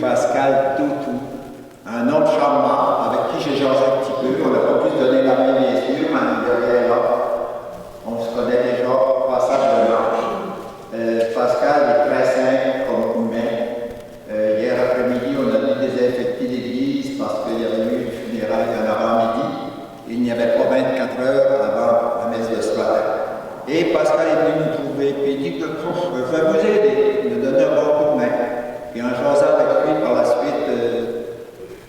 Pascal Toutou, un homme charmant avec qui j'ai jasé un petit peu. On n'a pas pu se donner la main, bien sûr, mais il est là. On se connaît déjà passablement. Pascal est très simple comme humain. Hier après-midi, on a dû désinfecter l'église parce qu'il y avait eu une funéraille en avant-midi. Il n'y avait pas 24 heures avant la messe de ce matin. Et Pascal est venu nous trouver, puis il dit que je vais vous aider, il me donne un bon coup de main. Et en jasant avec lui par la suite,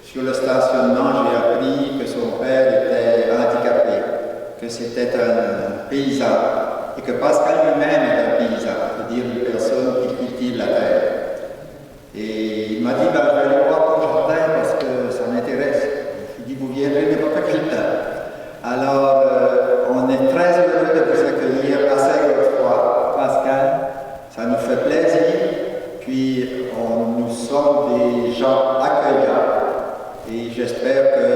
sur le stationnement, j'ai appris que son père était handicapé, que c'était un paysan, et que Pascal lui-même est un paysan, c'est-à-dire une personne qui cultive la terre. Et il m'a dit, ben, je vais aller voir ton jardin parce que ça m'intéresse. Je lui ai dit, vous viendrez n'importe quel temps. Alors, on est très heureux de vous accueillir à Saint-Godefroy, Pascal. Ça nous fait plaisir. Puis, nous sommes des gens accueillants. Et j'espère que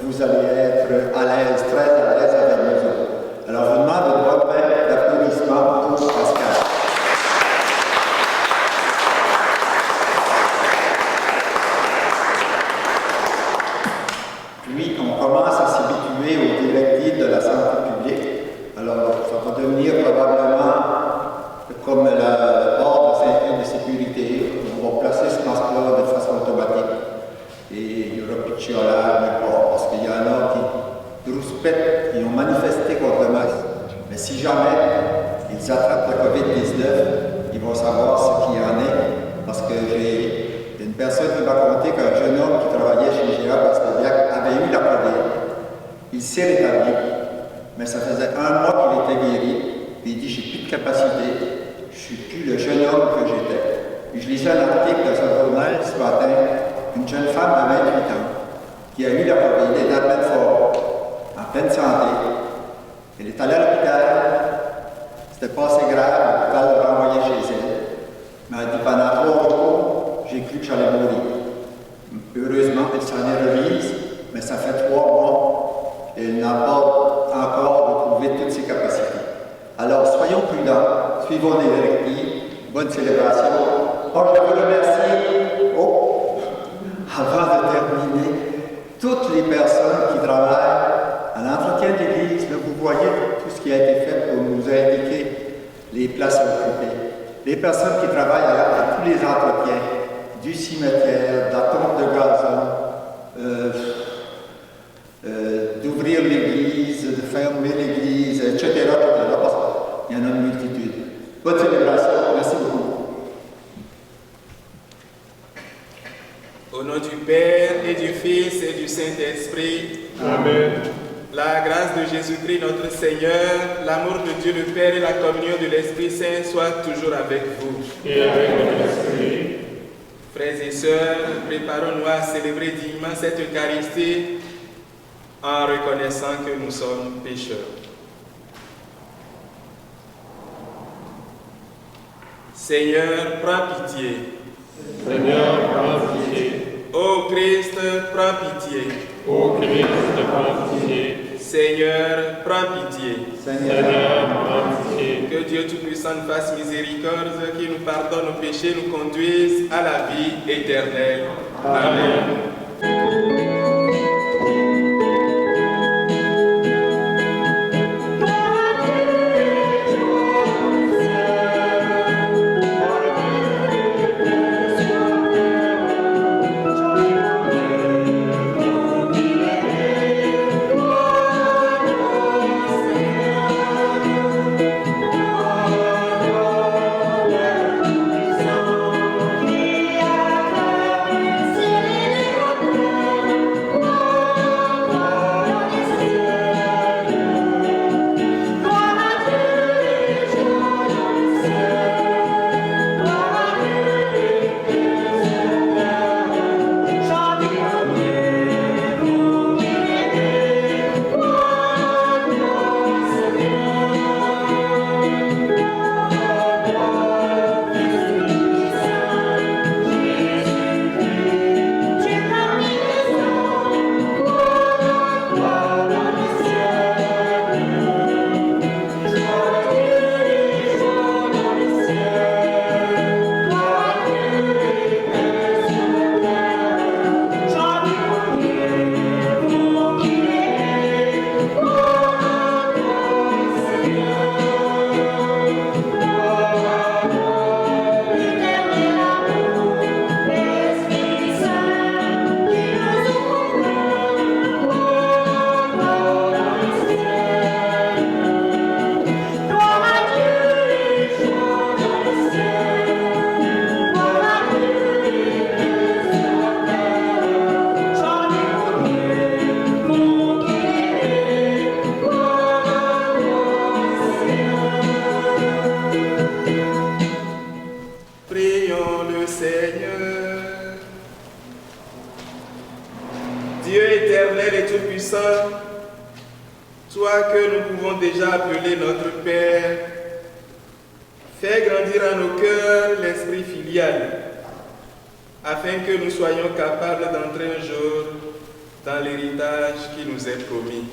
vous allez être à l'aise, très à l'aise avec nous autres. Alors, je vous demande une bonne main d'applaudissements pour Pascal. Puis, on commence à s'habituer aux directives de la santé publique. Alors, ça va devenir probablement comme le port de ceinture de sécurité. On va placer ce masque-là de façon automatique. Et il n'y aura plus de chiolage, mais pas, parce qu'il y en a qui rouspètent, qui ont manifesté contre le masque. Mais si jamais ils attrapent la COVID-19, ils vont savoir ce qu'il y en est, parce que j'ai une personne qui m'a raconté qu'un jeune homme qui travaillait chez GA Bastabiac avait eu la COVID. Il s'est rétabli, mais ça faisait 1 mois qu'il était guéri. Puis il dit, j'ai plus de capacité, je suis plus le jeune homme que j'étais. Puis je lisais un article dans un journal ce matin, une jeune femme de 28 ans qui a eu la COVID, elle est en pleine forme, en pleine santé. Elle est allée à l'hôpital, c'était pas assez grave, l'hôpital l'a renvoyée chez elle. Mais elle dit, pendant 3 jours, j'ai cru que j'allais mourir. Heureusement, elle s'en est remise, mais ça fait 3 mois et elle n'a pas encore retrouvé toutes ses capacités. Alors, soyons prudents, suivons les directives, bonne célébration. Oh, je vous remercie. Avant de terminer, toutes les personnes qui travaillent à l'entretien de l'Église, vous voyez tout ce qui a été fait pour nous indiquer les places occupées. Les personnes qui travaillent à tous les entretiens, du cimetière, de la tombe de gazon, d'ouvrir l'église, de fermer l'église, etc., parce qu'il y en a une multitude. Bonne célébration, merci beaucoup. Au nom du Père et du Fils et du Saint-Esprit. Amen. La grâce de Jésus-Christ notre Seigneur, l'amour de Dieu le Père et la communion de l'Esprit Saint soient toujours avec vous. Et avec votre esprit. Frères et sœurs, préparons-nous à célébrer dignement cette Eucharistie en reconnaissant que nous sommes pécheurs. Seigneur, prends pitié. Seigneur, prends pitié. Ô Christ, prends pitié. Ô Christ, prends pitié. Seigneur, prends pitié. Seigneur, prends pitié. Que Dieu Tout-Puissant nous fasse miséricorde, qu'il nous pardonne nos péchés, nous conduise à la vie éternelle. Amen. Tout-Puissant, toi que nous pouvons déjà appeler notre Père, fais grandir à nos cœurs l'esprit filial, afin que nous soyons capables d'entrer un jour dans l'héritage qui nous est promis.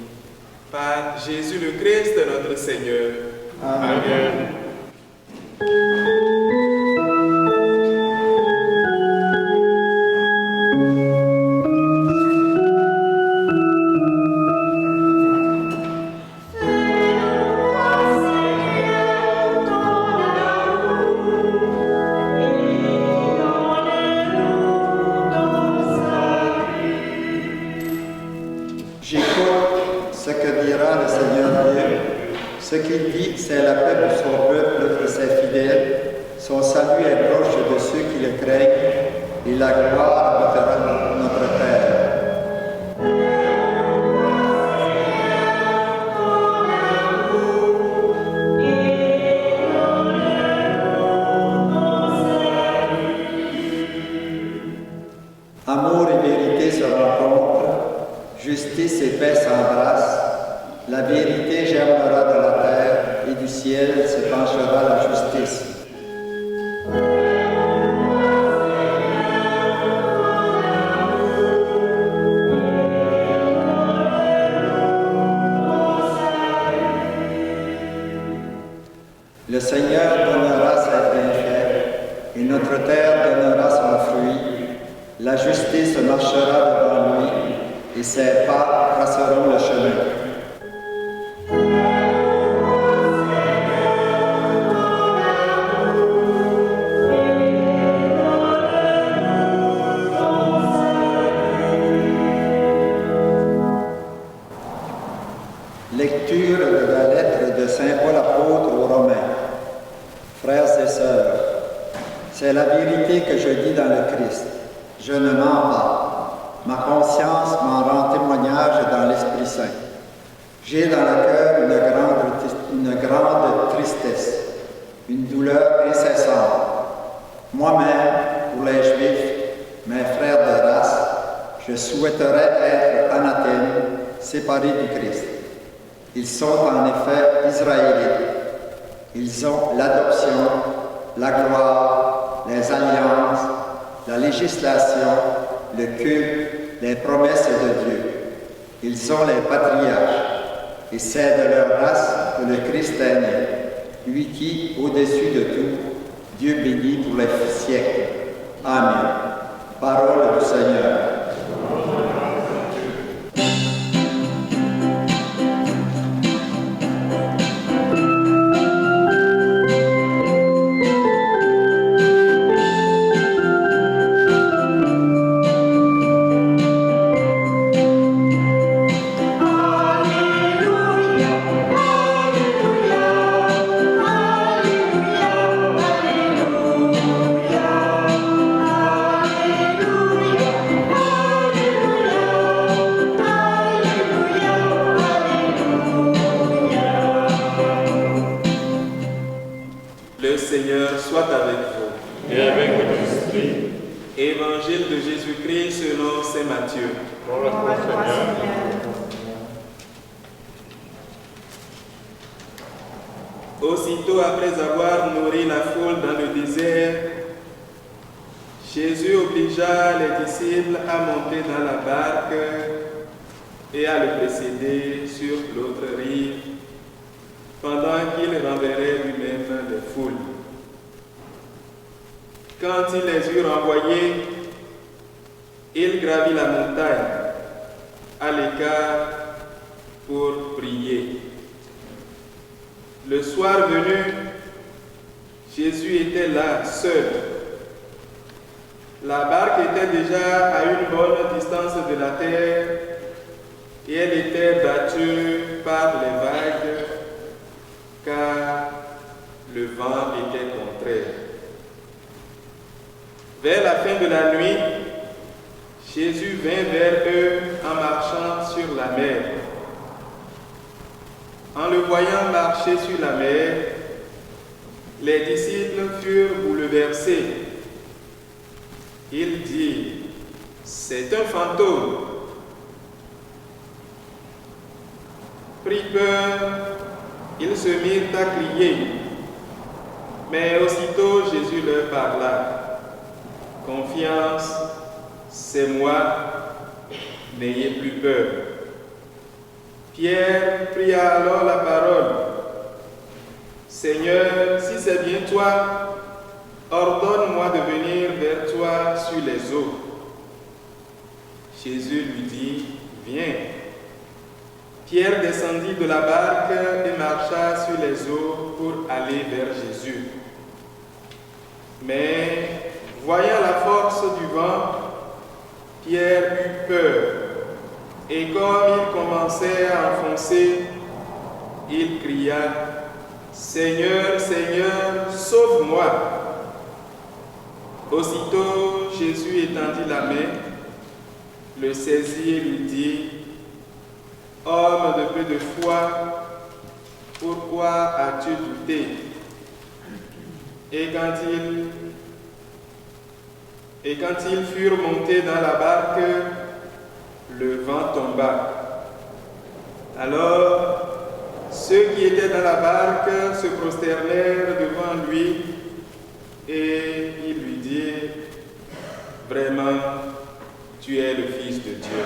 Par Jésus le Christ, notre Seigneur. Amen. J'écoute ce que dira le Seigneur Dieu. Ce qu'il dit, c'est la paix pour son peuple et ses fidèles. Son salut est proche de ceux qui le craignent, et la gloire habitera notre terre. Amour et vérité se rencontrent, justice et paix s'embrassent. La vérité germera de la terre et du ciel se penchera la justice. Le Seigneur donnera ses bienfaits et notre terre donnera son fruit. La justice marchera devant lui et ses pas traceront le chemin. Lecture de la lettre de Saint Paul apôtre aux Romains. Frères et sœurs, c'est la vérité que je dis dans le Christ. Je ne mens pas. Ma conscience m'en rend témoignage dans l'Esprit Saint. J'ai dans le cœur une grande tristesse, une douleur incessante. Moi-même, pour les Juifs, mes frères de race, je souhaiterais être anathème, séparé du Christ. Ils sont en effet israélites. Ils ont l'adoption, la gloire, les alliances, la législation, le culte, les promesses de Dieu. Ils sont les patriarches, et c'est de leur race que le Christ est né, lui qui, au-dessus de tout, Dieu bénit pour les siècles. Amen. Parole du Seigneur. Le Seigneur soit avec vous. Et avec votre esprit, Évangile de Jésus-Christ selon saint Matthieu. gloire au Seigneur. Aussitôt après avoir nourri la foule dans le désert, Jésus obligea les disciples à monter dans la barque et à le précéder sur l'autre rive, pendant qu'il renverrait lui-même les foules. Quand il les eut renvoyés, il gravit la montagne à l'écart pour prier. Le soir venu, Jésus était là, seul. La barque était déjà à une bonne distance de la terre et elle était battue par les vagues car le vent était contraire. Vers la fin de la nuit, Jésus vint vers eux en marchant sur la mer. En le voyant marcher sur la mer, les disciples furent bouleversés. Ils dirent, « C'est un fantôme !» prit peur, ils se mirent à crier. Mais aussitôt Jésus leur parla. Confiance, c'est moi, n'ayez plus peur. Pierre pria alors la parole. Seigneur, si c'est bien toi, ordonne-moi de venir vers toi sur les eaux. Jésus lui dit, viens. Pierre descendit de la barque et marcha sur les eaux pour aller vers Jésus. Mais, voyant la force du vent, Pierre eut peur. Et comme il commençait à enfoncer, il cria, Seigneur, Seigneur, sauve-moi. Aussitôt, Jésus étendit la main, le saisit et lui dit, homme de peu de foi, pourquoi as-tu douté? Et quand ils furent montés dans la barque, le vent tomba. Alors, ceux qui étaient dans la barque se prosternèrent devant lui et ils lui dirent, vraiment, tu es le Fils de Dieu.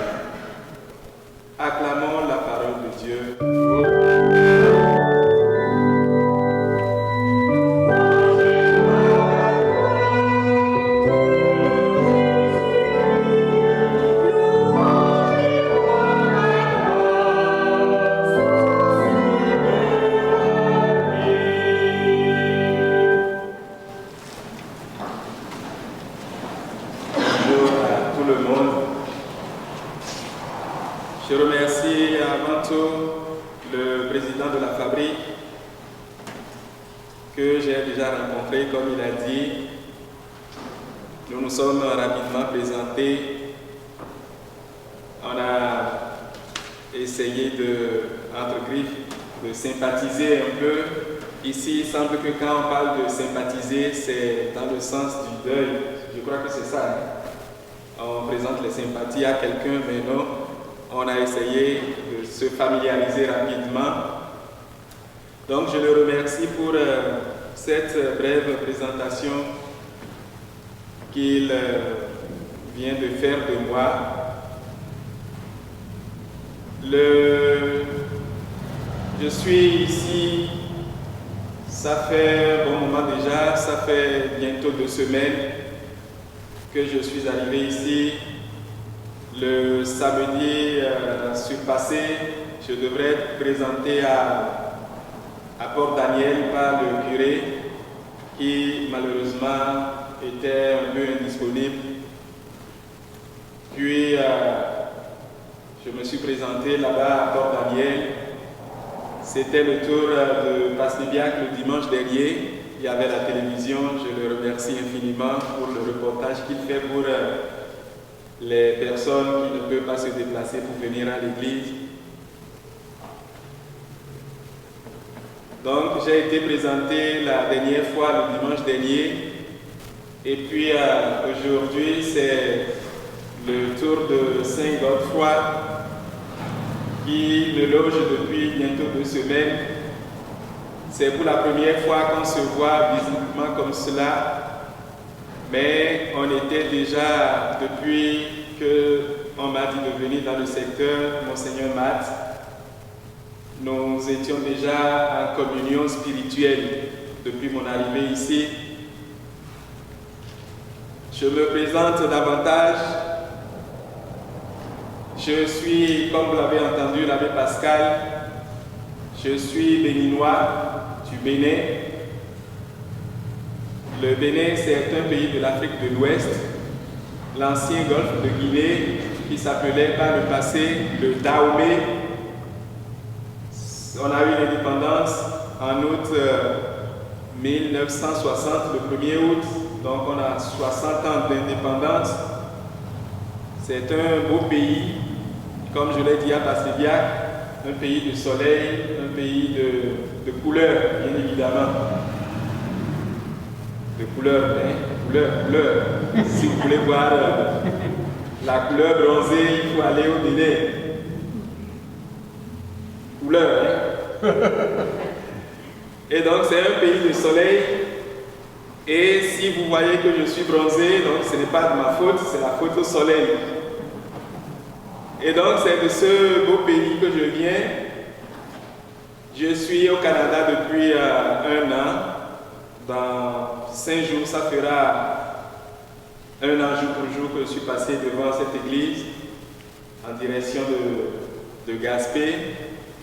Acclamons la parole de Dieu. Je remercie avant tout le président de la fabrique que j'ai déjà rencontré, comme il a dit. Nous nous sommes rapidement présentés. On a essayé entre griffes, de sympathiser un peu. Ici, il semble que quand on parle de sympathiser, c'est dans le sens du deuil. Je crois que c'est ça. Hein? On présente les sympathies à quelqu'un, mais non. On a essayé de se familiariser rapidement. Donc, je le remercie pour cette brève présentation qu'il vient de faire de moi. Je suis ici, ça fait un bon moment déjà, ça fait bientôt 2 semaines que je suis arrivé ici. Le samedi surpassé, je devrais être présenté à Port-Daniel par le curé qui malheureusement était un peu indisponible. Puis je me suis présenté là-bas à Port-Daniel. C'était le tour de Pastibiac le dimanche dernier. Il y avait la télévision. Je le remercie infiniment pour le reportage qu'il fait pour les personnes qui ne peuvent pas se déplacer pour venir à l'église. Donc, j'ai été présenté la dernière fois, le dimanche dernier. Et puis, aujourd'hui, c'est le tour de Saint-Godefroy qui me loge depuis bientôt 2 semaines. C'est pour la première fois qu'on se voit visiblement comme cela. Mais on était déjà, depuis qu'on m'a dit de venir dans le secteur, Monseigneur Matt, nous étions déjà en communion spirituelle depuis mon arrivée ici. Je me présente davantage. Je suis, comme vous l'avez entendu, l'abbé Pascal. Je suis béninois du Bénin. Le Bénin, c'est un pays de l'Afrique de l'Ouest, l'ancien golfe de Guinée, qui s'appelait par le passé le Dahomey. On a eu l'indépendance en août 1960, le 1er août, donc on a 60 ans d'indépendance. C'est un beau pays, comme je l'ai dit à Pastibiac, un pays de soleil, un pays de couleurs, bien évidemment. De couleurs, couleurs. Si vous voulez voir la couleur bronzée, il faut aller au Bénin. couleurs. Hein. Et donc c'est un pays de soleil. Et si vous voyez que je suis bronzé, donc ce n'est pas de ma faute, c'est la faute au soleil. Et donc c'est de ce beau pays que je viens. Je suis au Canada depuis 1 an. Dans 5 jours, ça fera 1 an jour pour jour que je suis passé devant cette église en direction de Gaspé.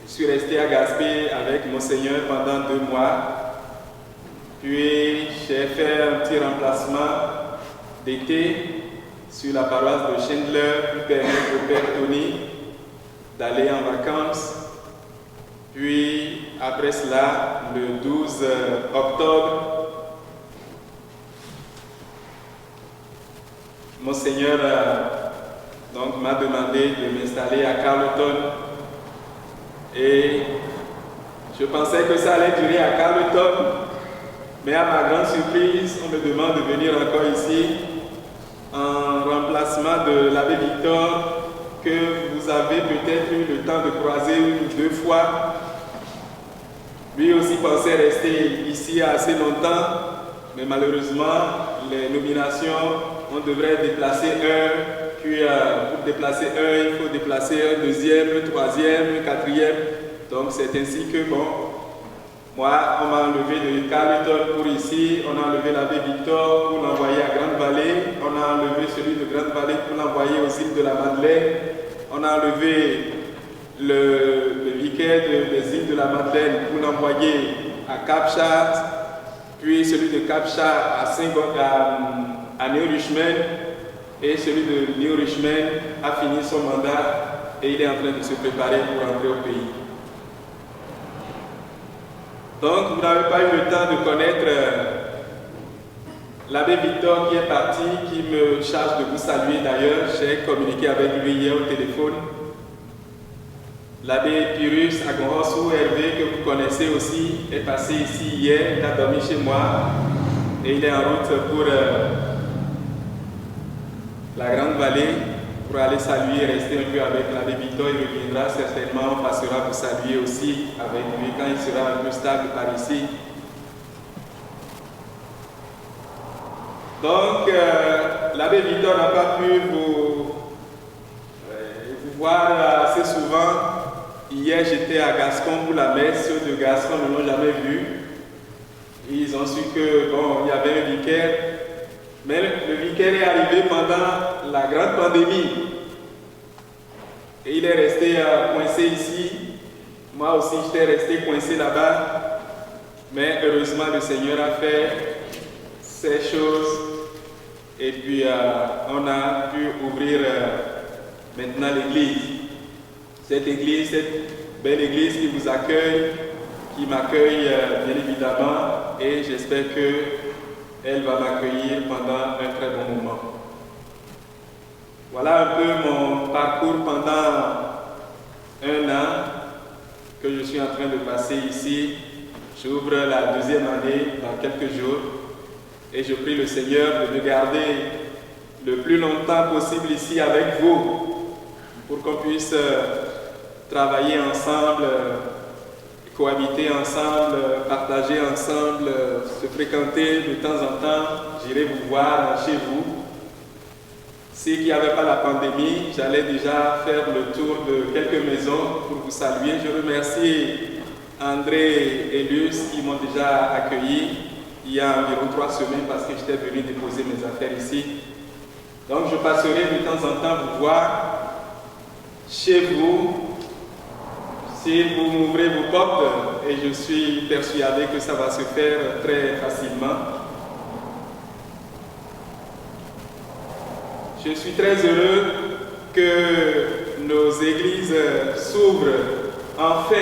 Je suis resté à Gaspé avec Monseigneur pendant 2 mois. Puis j'ai fait un petit remplacement d'été sur la paroisse de Chandler pour permettre au Père Tony d'aller en vacances. Puis après cela, le 12 octobre, Monseigneur m'a demandé de m'installer à Carleton. Et je pensais que ça allait durer à Carleton, mais à ma grande surprise, on me demande de venir encore ici en remplacement de l'abbé Victor, que vous avez peut-être eu le temps de croiser 1 ou 2 fois. Lui aussi pensait rester ici assez longtemps, mais malheureusement, les nominations, on devrait déplacer un, puis pour déplacer un, il faut déplacer un 2e, un 3e, un 4e. Donc c'est ainsi que, bon, moi, on m'a enlevé de Carleton pour ici, on a enlevé l'abbé Victor pour l'envoyer à Grande-Vallée, on a enlevé celui de Grande-Vallée pour l'envoyer aux îles de la Madeleine, on a enlevé le vicaire des îles de la Madeleine pour l'envoyer à Cap-Chat, puis celui de Cap-Chat à New-Richmond, et celui de New-Richmond a fini son mandat et il est en train de se préparer pour rentrer au pays. Donc, vous n'avez pas eu le temps de connaître l'abbé Victor qui est parti, qui me charge de vous saluer d'ailleurs. J'ai communiqué avec lui hier au téléphone. L'abbé Pyrrhus Agonrosu Hervé, que vous connaissez aussi, est passé ici hier. Il a dormi chez moi et il est en route pour la Grande Vallée pour aller saluer, rester un peu avec l'abbé Victor. Il reviendra certainement, on passera pour saluer aussi avec lui quand il sera un peu stable par ici. Donc, l'abbé Victor n'a pas pu vous voir assez souvent. Hier, j'étais à Gascon pour la messe. Ceux de Gascon ne l'ont jamais vu. Ils ont su que, bon, il y avait un vicaire. Mais le vicaire est arrivé pendant la grande pandémie. Et il est resté coincé ici. Moi aussi, j'étais resté coincé là-bas. Mais heureusement, le Seigneur a fait ces choses. Et puis, on a pu ouvrir maintenant l'église. Cette église, cette belle église qui vous accueille, qui m'accueille bien évidemment. Et j'espère qu'elle va m'accueillir pendant un très bon moment. Voilà un peu mon parcours pendant 1 an que je suis en train de passer ici. J'ouvre la 2e année dans quelques jours et je prie le Seigneur de me garder le plus longtemps possible ici avec vous pour qu'on puisse travailler ensemble, cohabiter ensemble, partager ensemble, se fréquenter de temps en temps. J'irai vous voir chez vous. S'il n'y avait pas la pandémie, j'allais déjà faire le tour de quelques maisons pour vous saluer. Je remercie André et Luce qui m'ont déjà accueilli il y a environ 3 semaines parce que j'étais venu déposer mes affaires ici. Donc je passerai de temps en temps vous voir chez vous. Si vous m'ouvrez vos portes, et je suis persuadé que ça va se faire très facilement. Je suis très heureux que nos églises s'ouvrent enfin,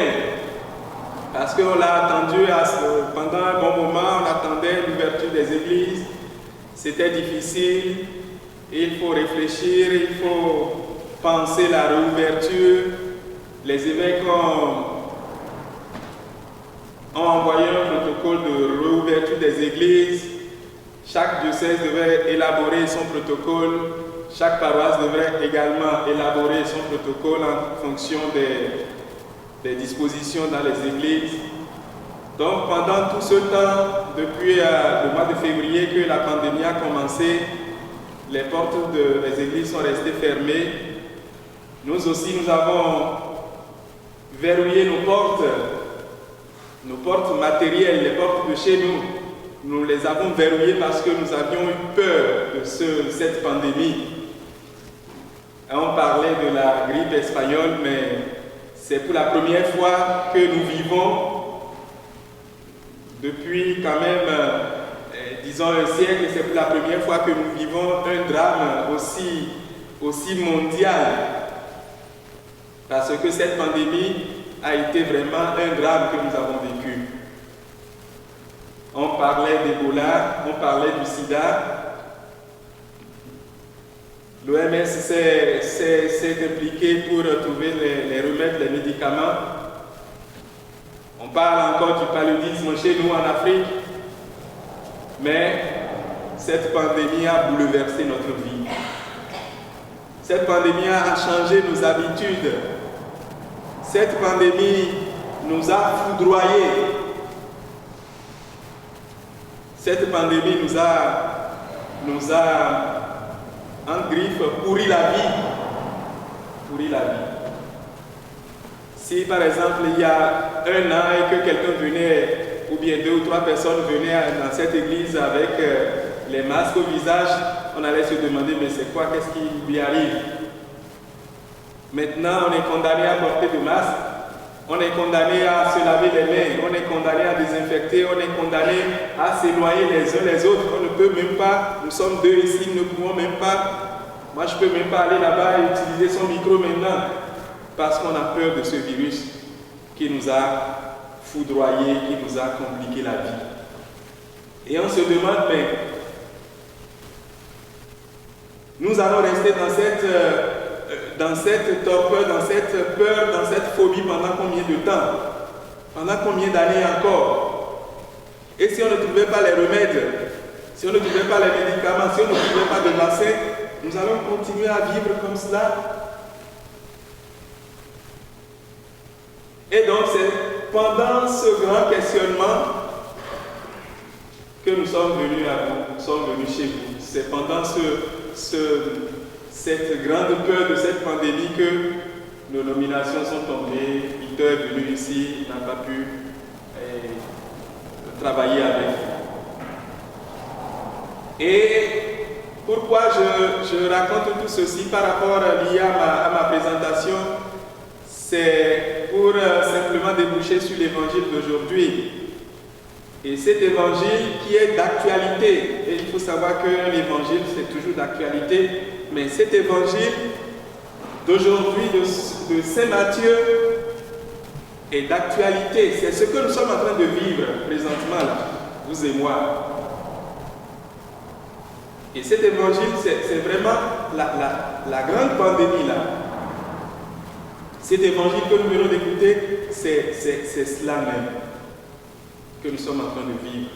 parce qu'on l'a attendu pendant un bon moment, on attendait l'ouverture des églises. C'était difficile, il faut réfléchir, il faut penser la réouverture. Les évêques ont envoyé un protocole de réouverture des églises. Chaque diocèse devait élaborer son protocole. Chaque paroisse devrait également élaborer son protocole en fonction des dispositions dans les églises. Donc pendant tout ce temps, depuis le mois de février que la pandémie a commencé, les portes des églises sont restées fermées. Nous aussi, nous avons verrouillé nos portes matérielles, les portes de chez nous. Nous les avons verrouillées parce que nous avions eu peur de cette pandémie. Et on parlait de la grippe espagnole, mais c'est pour la première fois que nous vivons, depuis quand même, disons un siècle, c'est pour la première fois que nous vivons un drame aussi mondial. Parce que cette pandémie a été vraiment un drame que nous avons vécu. On parlait d'Ebola, on parlait du sida. L'OMS s'est impliquée pour trouver les remèdes, les médicaments. On parle encore du paludisme chez nous en Afrique. Mais cette pandémie a bouleversé notre vie. Cette pandémie a changé nos habitudes. Cette pandémie nous a foudroyés. Cette pandémie nous a en griffe pourri la vie. Si par exemple il y a un an et que quelqu'un venait, ou bien 2 ou 3 personnes venaient dans cette église avec les masques au visage, on allait se demander mais c'est quoi, qu'est-ce qui lui arrive? Maintenant on est condamné à porter de masques. On est condamné à se laver les mains, on est condamné à désinfecter, on est condamné à s'éloigner les uns les autres. On ne peut même pas, nous sommes 2 ici, nous ne pouvons même pas. Moi, je ne peux même pas aller là-bas et utiliser son micro maintenant parce qu'on a peur de ce virus qui nous a foudroyés, qui nous a compliqué la vie. Et on se demande, mais nous allons rester dans cette torpeur, dans cette peur, dans cette phobie pendant combien de temps? Pendant combien d'années encore? Et si on ne trouvait pas les remèdes, si on ne trouvait pas les médicaments, si on ne trouvait pas de vaccin, nous allons continuer à vivre comme cela. Et donc c'est pendant ce grand questionnement que nous sommes venus à vous, nous sommes venus chez vous. C'est pendant cette grande peur de cette pandémie que nos nominations sont tombées. Peter est venu ici, il n'a pas pu travailler avec nous. Et pourquoi je raconte tout ceci par rapport à ma présentation? C'est pour simplement déboucher sur l'évangile d'aujourd'hui. Et cet évangile qui est d'actualité, et il faut savoir que l'évangile c'est toujours d'actualité, mais cet évangile d'aujourd'hui de Saint Matthieu est d'actualité. C'est ce que nous sommes en train de vivre présentement là, vous et moi. Et cet évangile c'est vraiment la grande pandémie là. Cet évangile que nous venons d'écouter, c'est cela même que nous sommes en train de vivre.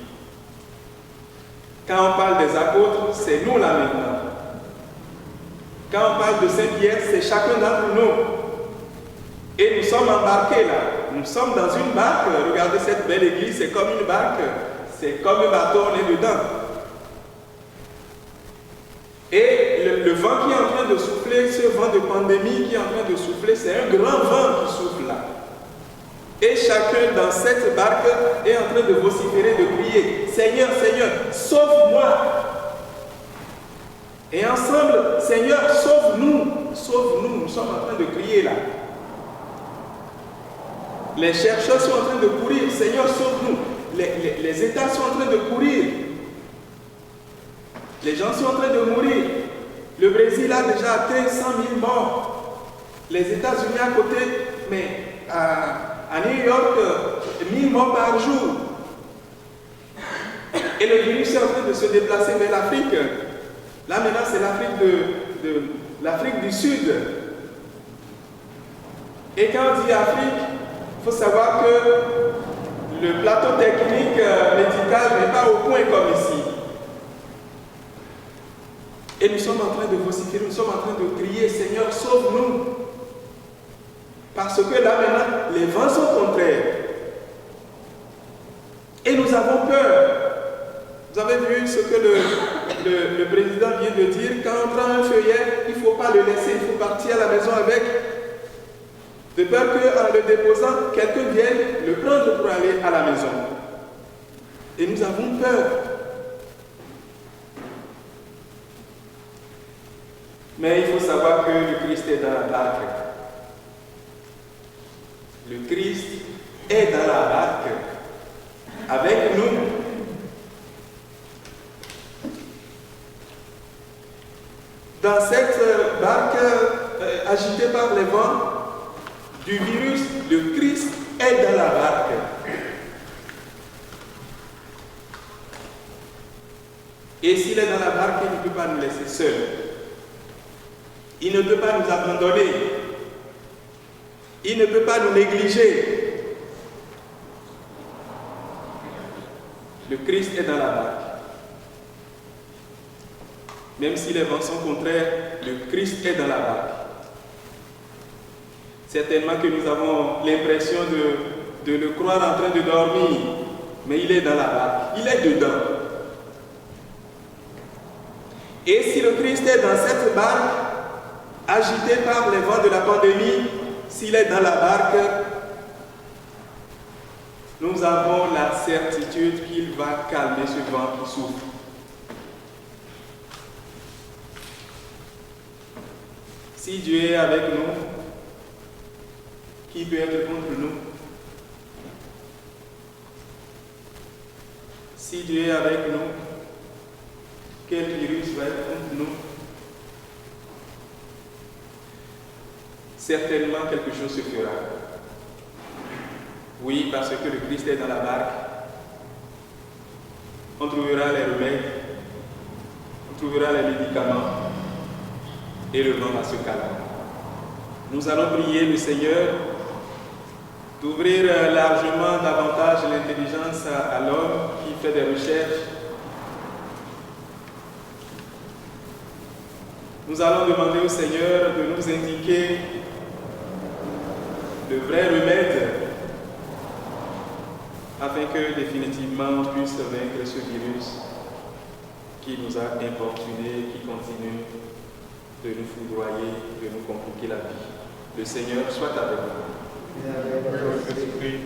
Quand on parle des apôtres, c'est nous là maintenant. Quand on parle de Saint-Pierre, c'est chacun d'entre nous. Et nous sommes embarqués là. Nous sommes dans une barque. Regardez cette belle église, c'est comme une barque. C'est comme un bateau, on est dedans. Et le vent qui est en train de souffler, ce vent de pandémie qui est en train de souffler, c'est un grand vent qui souffle là. Et chacun dans cette barque est en train de vociférer, de crier, Seigneur, Seigneur, sauve-moi. Et ensemble, Seigneur, sauve-nous, sauve-nous. Nous sommes en train de crier là. Les chercheurs sont en train de courir, Seigneur, sauve-nous. Les États sont en train de courir. Les gens sont en train de mourir. Le Brésil a déjà atteint 100 000 morts. Les États-Unis à côté, mais à New York, 1000 morts par jour. Et le virus est en train de se déplacer vers l'Afrique. Là maintenant, c'est l'Afrique du Sud. Et quand on dit Afrique, il faut savoir que le plateau technique médical n'est pas au point comme ici. Et nous sommes en train de vociférer, nous sommes en train de crier, Seigneur, sauve-nous. Parce que là maintenant, les vents sont contraires. Et nous avons peur. Vous avez vu ce que le président vient de dire. Quand on prend un feuillet, il ne faut pas le laisser, il faut partir à la maison avec. De peur qu'en le déposant, quelqu'un vienne le prendre pour aller à la maison. Et nous avons peur. Mais il faut savoir que le Christ est dans la barque. Le Christ est dans la barque avec nous. Dans cette barque agitée par les vents du virus, le Christ est dans la barque. Et s'il est dans la barque, il ne peut pas nous laisser seuls. Il ne peut pas nous abandonner. Il ne peut pas nous négliger. Le Christ est dans la barque. Même si les vents sont contraires, le Christ est dans la barque. Certainement que nous avons l'impression de le croire en train de dormir, mais il est dans la barque, il est dedans. Et si le Christ est dans cette barque, agité par les vents de la pandémie, s'il est dans la barque, nous avons la certitude qu'il va calmer ce vent qui souffle. Si Dieu est avec nous, qui peut être contre nous? Si Dieu est avec nous, quel virus va être contre nous? Certainement quelque chose se fera. Oui, parce que le Christ est dans la barque. On trouvera les remèdes, on trouvera les médicaments et le vent va se calmer. Nous allons prier le Seigneur d'ouvrir largement davantage l'intelligence à l'homme qui fait des recherches. Nous allons demander au Seigneur de nous indiquer le vrai remède afin que définitivement on puisse vaincre ce virus qui nous a importunés, qui continue de nous foudroyer, de nous compliquer la vie. Le Seigneur soit avec nous. Et avec votre esprit.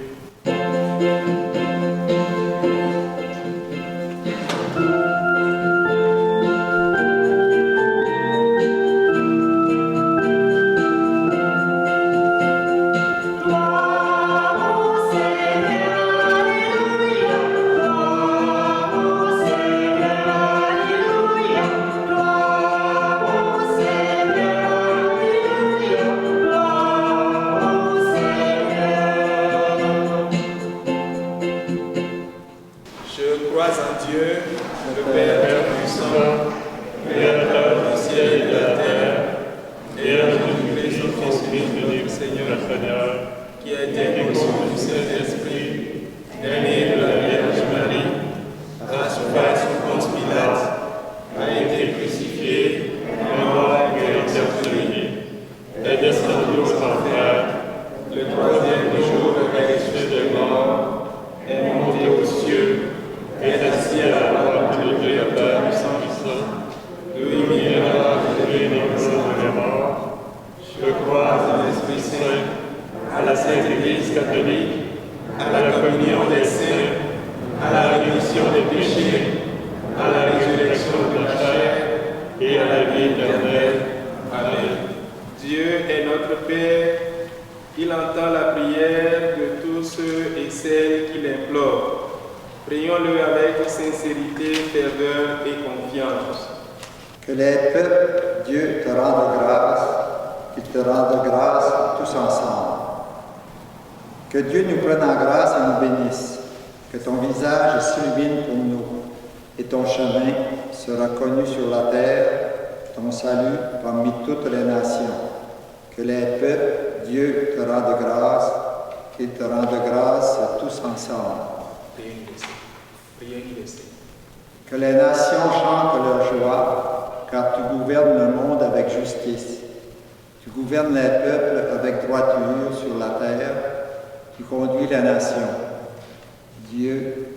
Que Dieu nous prenne en grâce et nous bénisse, que ton visage s'illumine pour nous, et ton chemin sera connu sur la terre, ton salut parmi toutes les nations. Que les peuples, Dieu te rende grâce, qu'il te rende grâce tous ensemble. Que les nations chantent leur joie, car tu gouvernes le monde avec justice. Tu gouvernes les peuples avec droiture sur la terre. Tu conduis la nation. Dieu,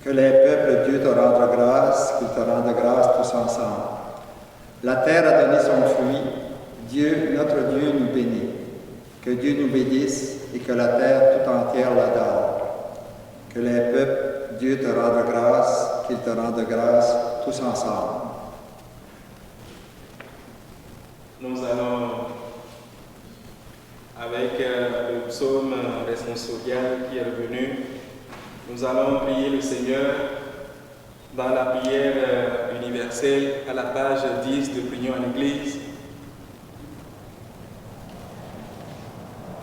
que les peuples, Dieu te rende grâce, qu'ils te rendent grâce tous ensemble. La terre a donné son fruit. Dieu, notre Dieu, nous bénit. Que Dieu nous bénisse et que la terre tout entière l'adore. Que les peuples, Dieu te rende grâce, qu'ils te rendent grâce tous ensemble. Nous allons, avec le psaume responsorial qui est revenu, nous allons prier le Seigneur dans la prière universelle à la page 10 de Prions en Église.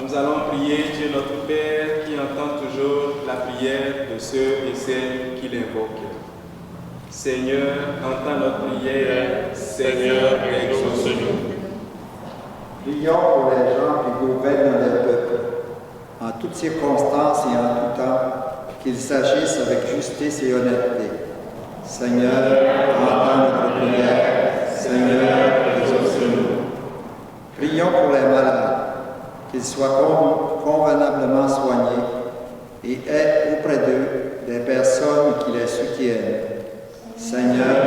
Nous allons prier Dieu notre Père qui entend toujours la prière de ceux et celles qui l'invoquent. Seigneur, entends notre prière. Seigneur, exauce-nous. Prions pour les gens qui gouvernent les peuples, en toutes circonstances et en tout temps, qu'ils s'agissent avec justice et honnêteté. Seigneur, entends notre prière. Seigneur, exauce-nous. Prions pour les malades, qu'ils soient convenablement soignés et aient auprès d'eux des personnes qui les soutiennent. Seigneur,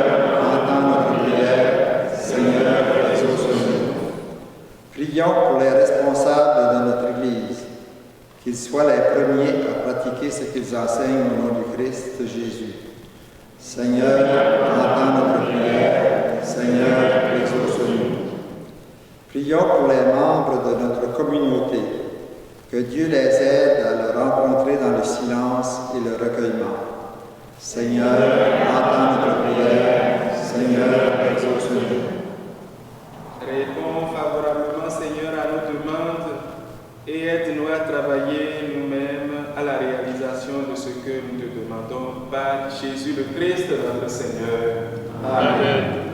entends notre prière. Seigneur, exauce-nous. Prions pour les responsables de notre Église, qu'ils soient les premiers à pratiquer ce qu'ils enseignent au nom du Christ Jésus. Seigneur, entends notre prière. Seigneur, exauce-nous. Prions pour les membres de notre communauté, que Dieu les aide à le rencontrer dans le silence et le recueillement. Seigneur, entends notre prière. Seigneur, exauce-nous. Réponds favorablement, Seigneur, à nos demandes et aide-nous à travailler nous-mêmes à la réalisation de ce que nous te demandons par Jésus le Christ, notre Seigneur. Amen.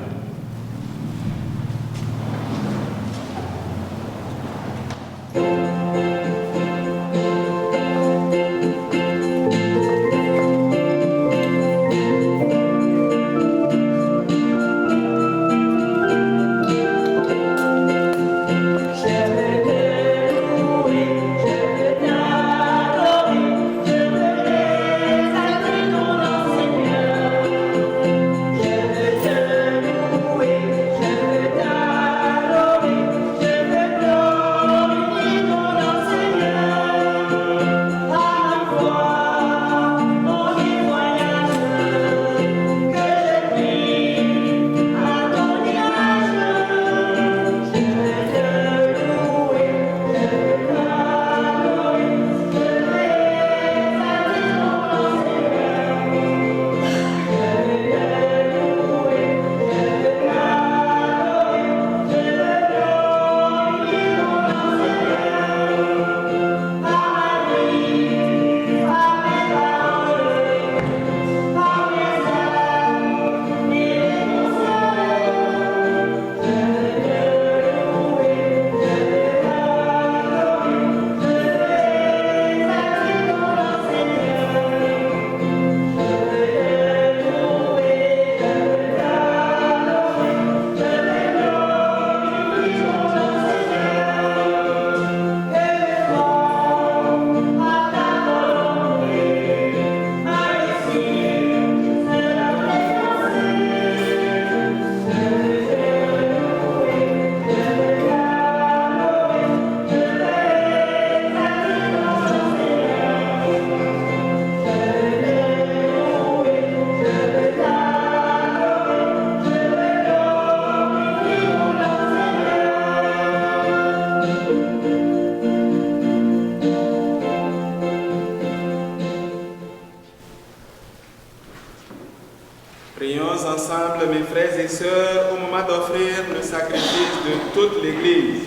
ensemble, mes frères et sœurs, au moment d'offrir le sacrifice de toute l'Église.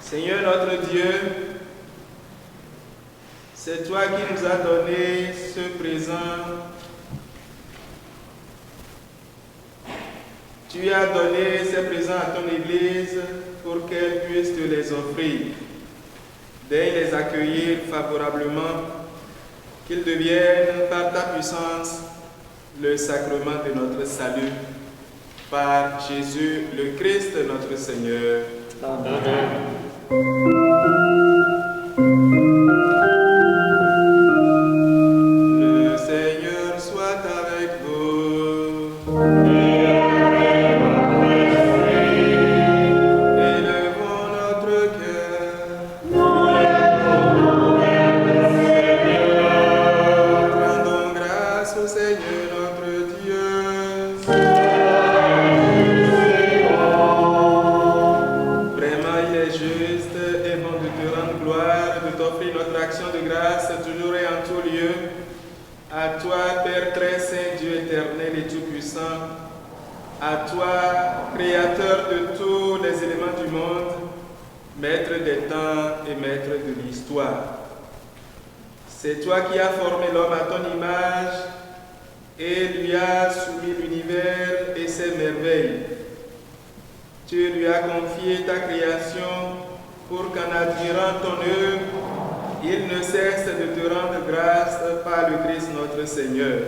Seigneur notre Dieu, c'est toi qui nous as donné ce présent. Tu as donné ces présents à ton Église pour qu'elle puisse te les offrir. Daigne les accueillir favorablement, qu'ils deviennent par ta puissance le sacrement de notre salut. Par Jésus le Christ notre Seigneur. Amen. Le Seigneur soit avec vous. Élevons notre cœur. Rendons grâce au Seigneur notre Dieu. Vraiment, il est juste et bon de te rendre gloire, de t'offrir notre action de grâce toujours et en tout lieu. À toi, Père très saint, Dieu éternel et tout-puissant, à toi, Créateur de tous les éléments du monde, Maître des temps et Maître de l'histoire. C'est toi qui as formé l'homme à ton image et lui as soumis l'univers et ses merveilles. Tu lui as confié ta création pour qu'en admirant ton œuvre, il ne cesse de te rendre grâce par le Christ notre Seigneur.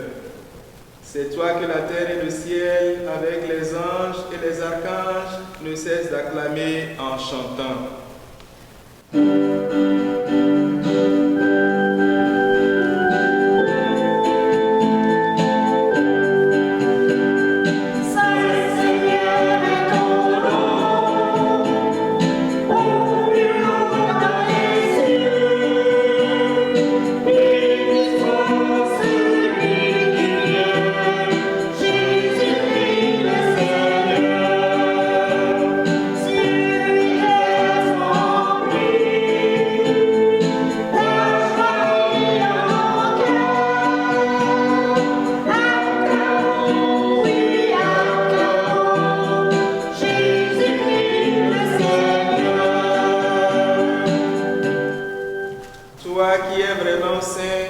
C'est toi que la terre et le ciel, avec les anges et les archanges, ne cessent d'acclamer en chantant. Toi qui es vraiment saint,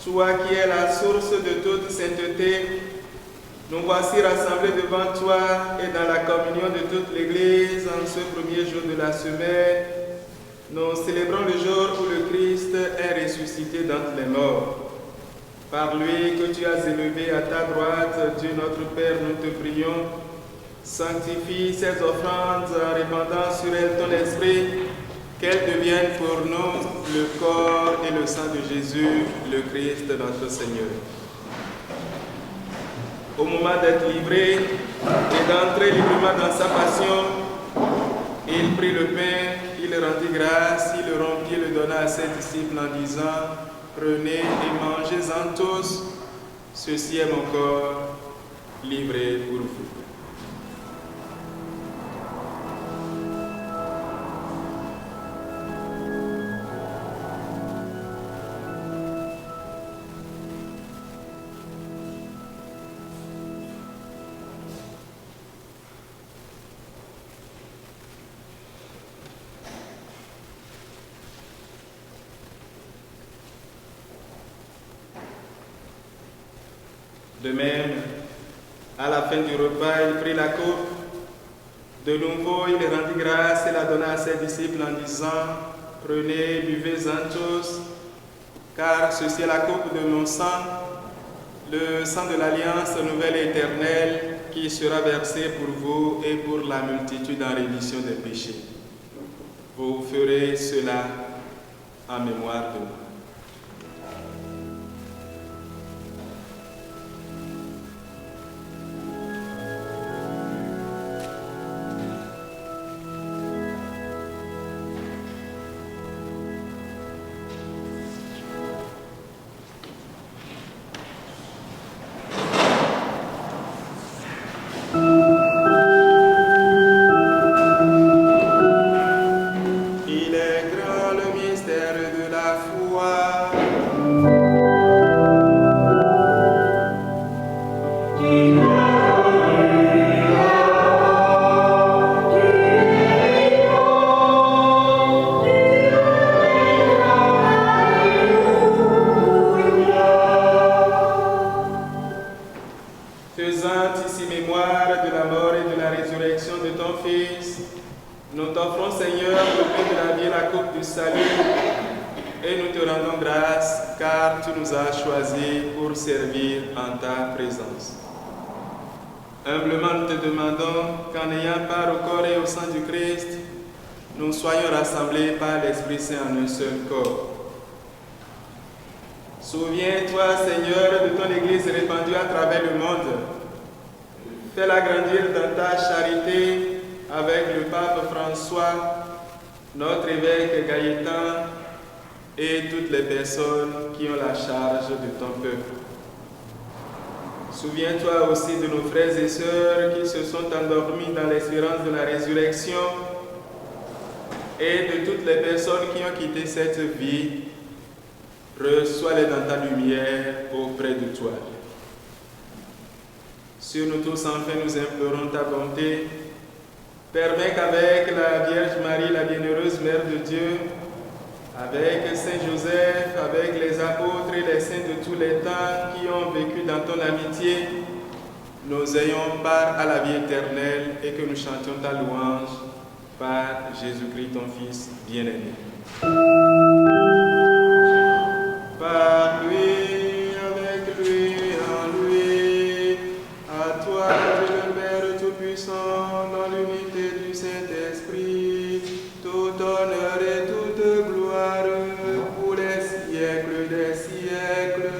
toi qui es la source de toute sainteté, nous voici rassemblés devant toi et dans la communion de toute l'Église en ce premier jour de la semaine. Nous célébrons le jour où le Christ est ressuscité d'entre les morts. Par lui que tu as élevé à ta droite, Dieu notre Père, nous te prions. Sanctifie ces offrandes en répandant sur elles ton esprit, qu'elles deviennent pour nous le corps et le sang de Jésus, le Christ notre Seigneur. Au moment d'être livré et d'entrer librement dans sa passion, il prit le pain, il rendit grâce, il le rompit et le donna à ses disciples en disant: prenez et mangez-en tous, ceci est mon corps livré pour vous. De même, à la fin du repas, il prit la coupe. De nouveau, il rendit grâce et la donna à ses disciples en disant: prenez, buvez-en tous, car ceci est la coupe de mon sang, le sang de l'alliance nouvelle et éternelle, qui sera versé pour vous et pour la multitude en rémission des péchés. Vous ferez cela en mémoire de moi. Nous t'offrons, Seigneur, le pain de la vie et la coupe du salut, et nous te rendons grâce car tu nous as choisis pour servir en ta présence. Humblement, nous te demandons qu'en ayant part au corps et au sang du Christ, nous soyons rassemblés par l'Esprit Saint en un seul corps. Souviens-toi, Seigneur, de ton Église répandue à travers le monde. Fais-la grandir dans ta charité avec le pape François, notre évêque Gaëtan et toutes les personnes qui ont la charge de ton peuple. Souviens-toi aussi de nos frères et sœurs qui se sont endormis dans l'espérance de la résurrection et de toutes les personnes qui ont quitté cette vie. Reçois-les dans ta lumière auprès de toi. Sur nous tous, enfin, nous implorons ta bonté. Permets qu'avec la Vierge Marie, la bienheureuse Mère de Dieu, avec Saint Joseph, avec les apôtres et les saints de tous les temps qui ont vécu dans ton amitié, nous ayons part à la vie éternelle et que nous chantions ta louange par Jésus-Christ, ton Fils bien-aimé. Par lui, avec lui, en lui, à toi, Dieu le Père Tout-Puissant, dans l'unité du Saint-Esprit, tout honneur et toute gloire pour les siècles des siècles.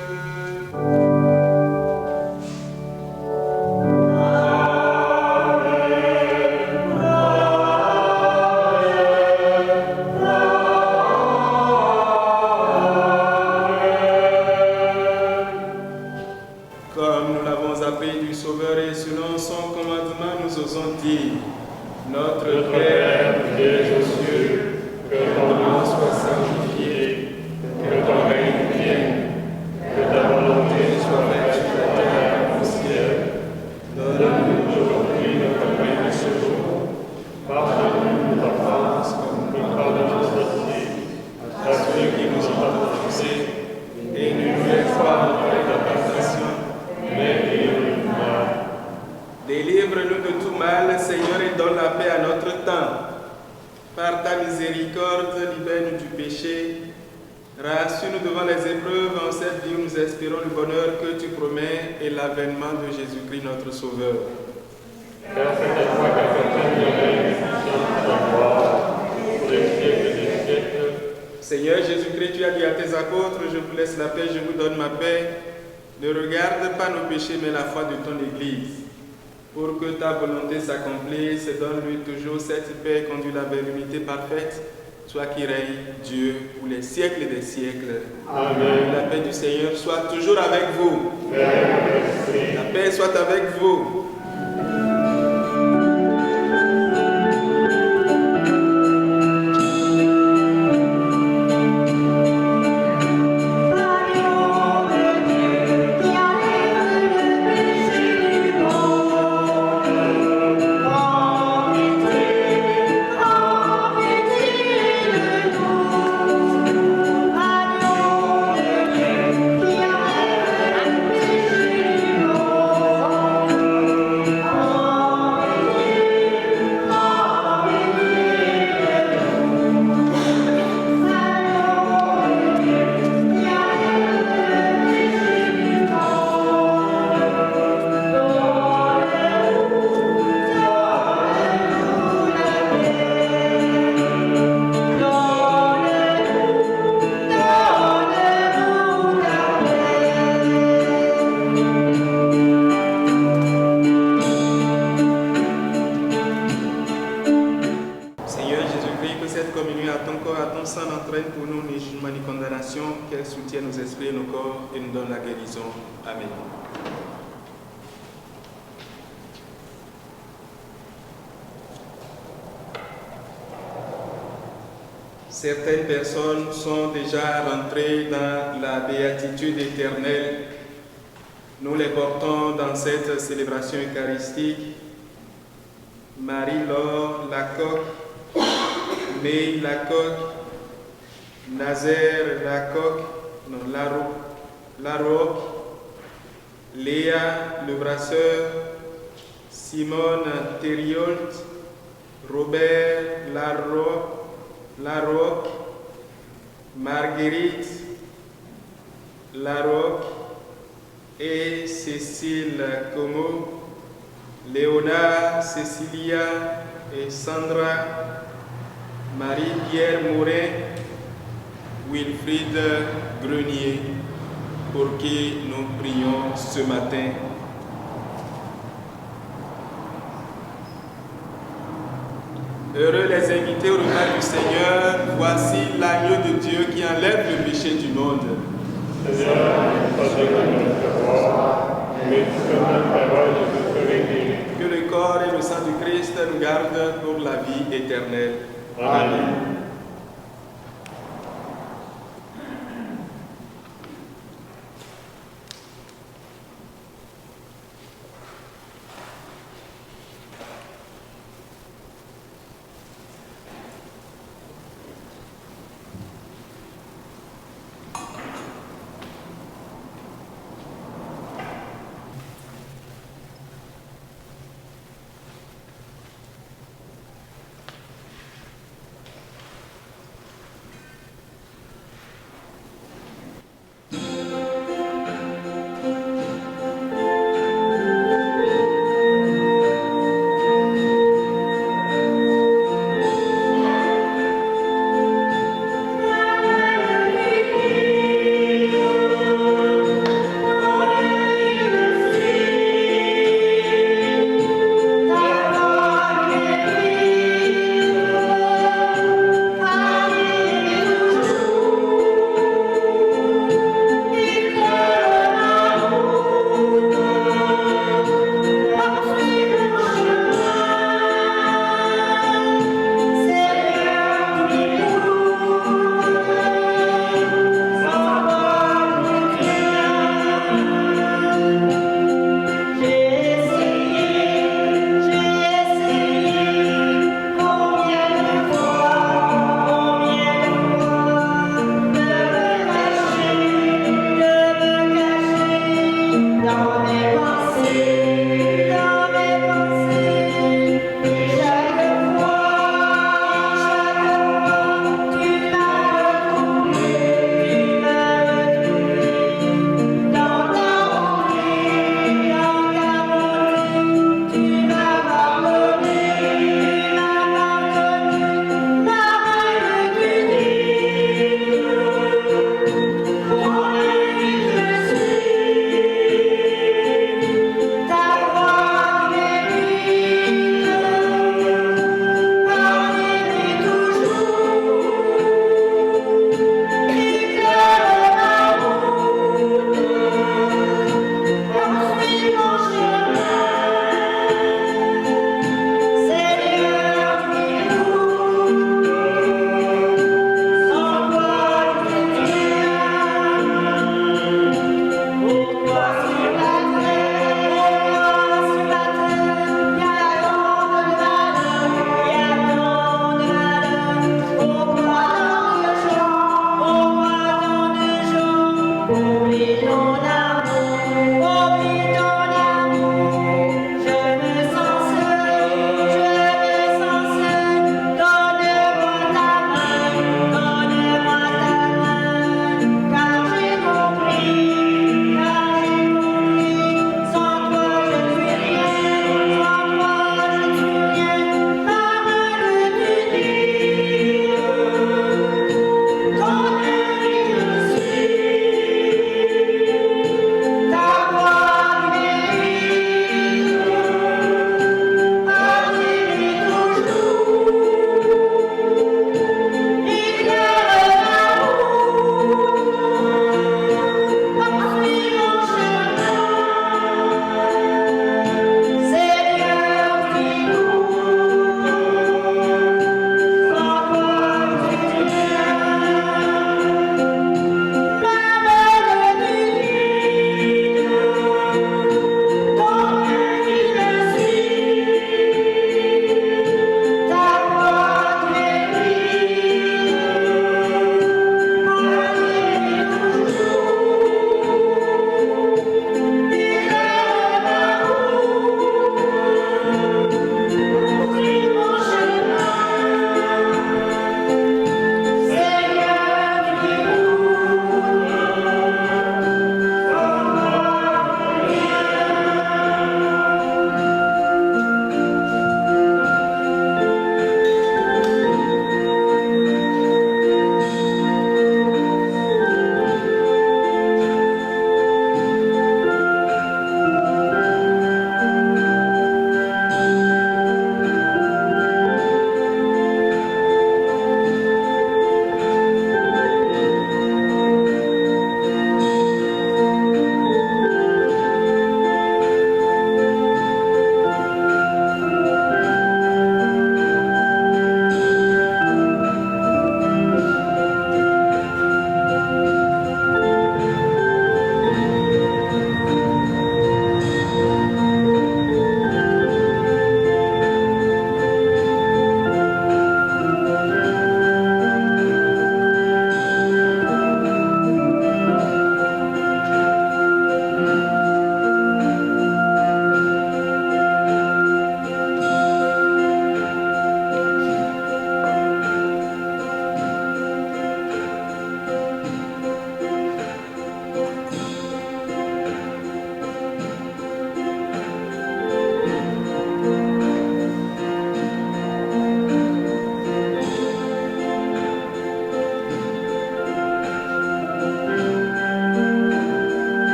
Notre Père qui es aux cieux, que ton nom soit sanctifié, que ton règne vienne, que ta volonté soit faite sur la terre comme au ciel. Donne-nous aujourd'hui notre pain de ce jour. Pardonne-nous nos offenses comme nous pardonnons aussi à ceux qui nous ont offensés, et ne nous laisse pas entrer dans la tentation, mais délivre-nous du mal. Délivre-nous de tout mal, Seigneur, et donne la paix à notre temps. Par ta miséricorde, libère-nous du péché. Rassure-nous devant les épreuves. En cette vie où nous espérons le bonheur que tu promets et l'avènement de Jésus-Christ, notre Sauveur. Car c'est à toi qu'appartient le règne, la gloire, pour les siècles des siècles. Seigneur Jésus-Christ, tu as dit à tes apôtres, je vous laisse la paix, je vous donne ma paix. Ne regarde pas nos péchés, mais la foi de ton Église. Pour que ta volonté s'accomplisse, donne-lui toujours cette paix, conduis-la vers l'unité parfaite, toi qui règnes, Dieu, pour les siècles des siècles. Amen. La paix du Seigneur soit toujours avec vous. Amen. La paix soit avec vous. Qu'elle soutienne nos esprits et nos corps et nous donne la guérison. Amen. Certaines personnes sont déjà rentrées dans la béatitude éternelle. Nous les portons dans cette célébration eucharistique. Marie-Laure Lacocque, May Lacocque, Nazaire Larocque, Léa Le Brasseur, Simone Thériolt, Robert Larocque, Marguerite, Larocque et Cécile Como, Léonard, Cécilia et Sandra, Marie-Pierre Morin, Wilfried Grenier, pour qui nous prions ce matin. Heureux les invités au repas du Seigneur, voici l'agneau de Dieu qui enlève le péché du monde. Seigneur, pas de notre voix, mais que ta parole je serai guéri. Que le corps et le sang du Christ nous gardent pour la vie éternelle. Amen.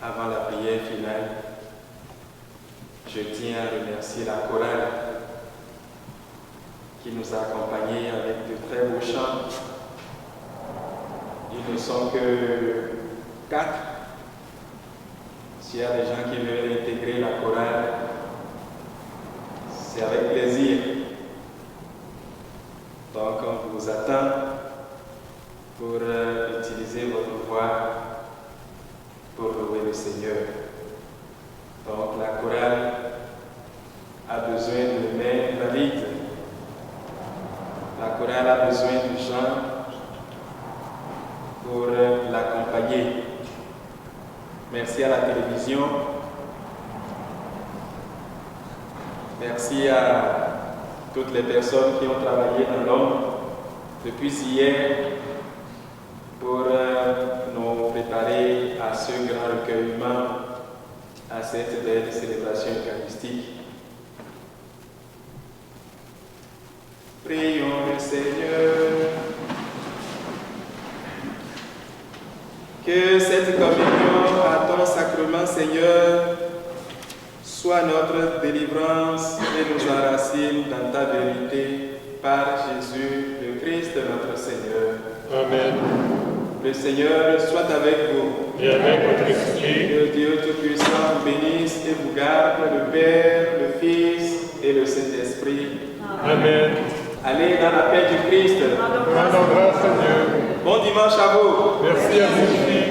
avant la prière finale, je tiens à remercier la chorale qui nous a accompagnés avec de très beaux chants. Ils ne sont que 4. S'il y a des gens qui veulent intégrer la chorale, c'est avec plaisir. Donc on vous attend pour utiliser votre voix pour louer le Seigneur. Donc la chorale a besoin de mains valides. La chorale a besoin de gens pour l'accompagner. Merci à la télévision. Merci à toutes les personnes qui ont travaillé dans l'ombre depuis hier pour nous préparer à ce grand recueillement, à cette belle célébration eucharistique. Prions le Seigneur. Que cette communion à ton sacrement, Seigneur, soit notre délivrance et nous enracine dans ta vérité par Jésus, le Christ, notre Seigneur. Amen. Le Seigneur soit avec vous. Et avec votre esprit. Que Dieu Tout-Puissant vous bénisse et vous garde, le Père, le Fils et le Saint-Esprit. Amen. Allez dans la paix du Christ. Rendons grâce à Dieu. Bon dimanche à vous. Merci à vous.